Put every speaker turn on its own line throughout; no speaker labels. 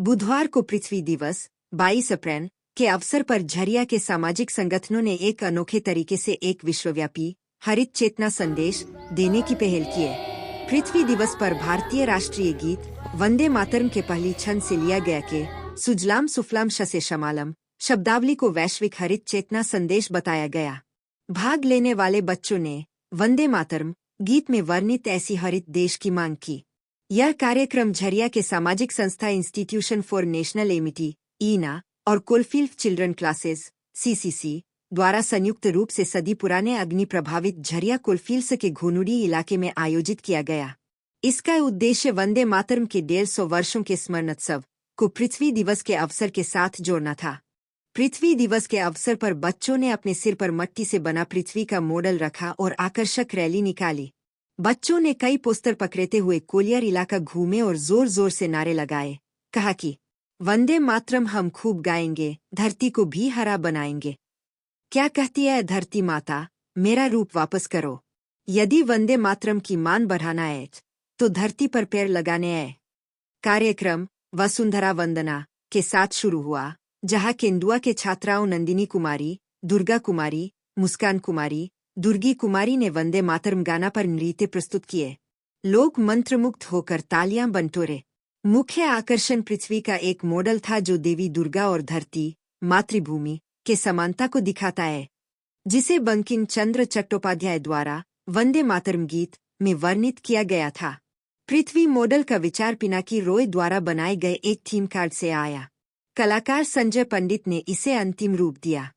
बुधवार को पृथ्वी दिवस 22 अप्रैल के अवसर पर झरिया के सामाजिक संगठनों ने एक अनोखे तरीके से एक विश्वव्यापी हरित चेतना संदेश देने की पहल की है। पृथ्वी दिवस पर भारतीय राष्ट्रीय गीत वंदे मातरम के पहली छंद से लिया गया के सुजलाम सुफलाम शसे शमालम शब्दावली को वैश्विक हरित चेतना संदेश बताया गया। भाग लेने वाले बच्चों ने वंदे मातरम गीत में वर्णित ऐसी हरित देश की मांग की। यह कार्यक्रम झरिया के सामाजिक संस्था इंस्टीट्यूशन फॉर नेशनल एमिटी ईना और कोलफील्ड चिल्ड्रन क्लासेस सीसीसी द्वारा संयुक्त रूप से सदी पुराने अग्नि प्रभावित झरिया कोलफील्ड्स के घोनुड़ी इलाके में आयोजित किया गया। इसका उद्देश्य वंदे मातरम के 150 वर्षों के स्मरणोत्सव को पृथ्वी दिवस के अवसर के साथ जोड़ना था। पृथ्वी दिवस के अवसर पर बच्चों ने अपने सिर पर मिट्टी से बना पृथ्वी का मॉडल रखा और आकर्षक रैली निकाली। बच्चों ने कई पोस्टर पकड़ते हुए कोलियर इलाका घूमे और जोर जोर से नारे लगाए। कहा कि वंदे मातरम हम खूब गाएंगे, धरती को भी हरा बनाएंगे। क्या कहती है धरती माता, मेरा रूप वापस करो। यदि वंदे मातरम की मान बढ़ाना है तो धरती पर पेड़ लगाने है। कार्यक्रम वसुंधरा वंदना के साथ शुरू हुआ, जहां केंदुआ के छात्राओं नंदिनी कुमारी, दुर्गा कुमारी, मुस्कान कुमारी, दुर्गी कुमारी ने वंदे मातरम गाना पर नृत्य प्रस्तुत किए। लोग मंत्रमुग्ध होकर तालियां बंटोरे। मुख्य आकर्षण पृथ्वी का एक मॉडल था जो देवी दुर्गा और धरती मातृभूमि के समानता को दिखाता है, जिसे बंकिम चंद्र चट्टोपाध्याय द्वारा वंदे मातरम गीत में वर्णित किया गया था। पृथ्वी मॉडल का विचार पिनाकी रॉय द्वारा बनाए गए एक थीम कार्ड से आया। कलाकार संजय पंडित ने इसे अंतिम रूप दिया।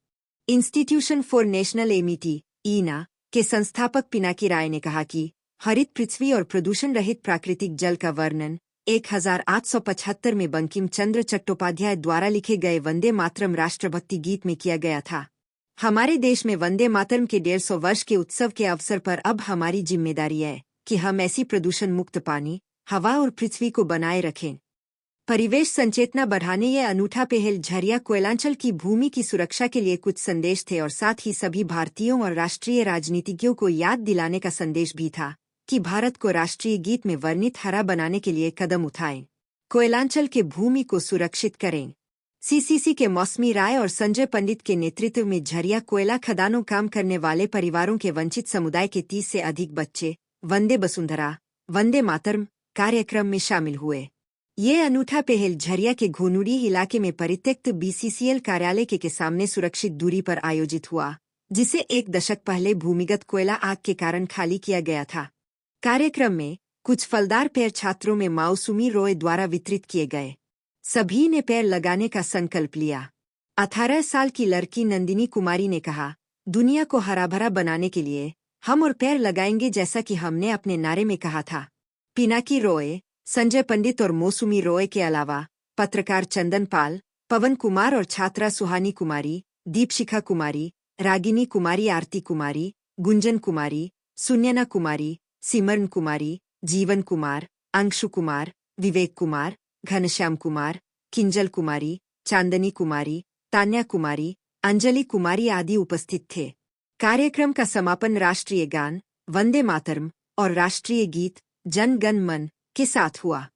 इंस्टीट्यूशन फॉर नेशनल एमिटी ईना के संस्थापक पिनाकी राय ने कहा कि हरित पृथ्वी और प्रदूषण रहित प्राकृतिक जल का वर्णन 1875 में बंकिम चंद्र चट्टोपाध्याय द्वारा लिखे गए वंदे मातरम राष्ट्रभक्ति गीत में किया गया था। हमारे देश में वंदे मातरम के 150 वर्ष के उत्सव के अवसर पर अब हमारी जिम्मेदारी है कि हम ऐसी प्रदूषण मुक्त पानी, हवा और पृथ्वी को बनाए रखें। परिवेश संचेतना बढ़ाने यह अनूठा पहल झरिया कोयलांचल की भूमि की सुरक्षा के लिए कुछ संदेश थे और साथ ही सभी भारतीयों और राष्ट्रीय राजनीतिज्ञों को याद दिलाने का संदेश भी था कि भारत को राष्ट्रीय गीत में वर्णित हरा बनाने के लिए कदम उठाएं, कोयलांचल के भूमि को सुरक्षित करें। सीसीसी के मौसमी राय और संजय पंडित के नेतृत्व में झरिया कोयला खदानों काम करने वाले परिवारों के वंचित समुदाय के 30 से अधिक बच्चे वंदे वसुंधरा वंदे मातरम कार्यक्रम में शामिल हुए। ये अनूठा पहल झरिया के घोनुड़ी इलाके में परित्यक्त बीसीसीएल कार्यालय के सामने सुरक्षित दूरी पर आयोजित हुआ, जिसे एक दशक पहले भूमिगत कोयला आग के कारण खाली किया गया था। कार्यक्रम में कुछ फलदार पेड़ छात्रों में मौसमी रॉय द्वारा वितरित किए गए। सभी ने पेड़ लगाने का संकल्प लिया। 18 साल की लड़की नंदिनी कुमारी ने कहा, दुनिया को हरा भरा बनाने के लिए हम और पेड़ लगाएंगे, जैसा कि हमने अपने नारे में कहा था। पिनाकी रॉय, संजय पंडित और मौसमी रॉय के अलावा पत्रकार चंदन पाल, पवन कुमार और छात्रा सुहानी कुमारी, दीपशिखा कुमारी, रागिनी कुमारी, आरती कुमारी, गुंजन कुमारी, सुन्यना कुमारी, सिमरन कुमारी, जीवन कुमार, अंशु कुमार, विवेक कुमार, घनश्याम कुमार, किंजल कुमारी, चांदनी कुमारी, तान्या कुमारी, अंजलि कुमारी आदि उपस्थित थे। कार्यक्रम का समापन राष्ट्रीय गान वंदे मातरम और राष्ट्रीय गीत जन गण मन के साथ हुआ।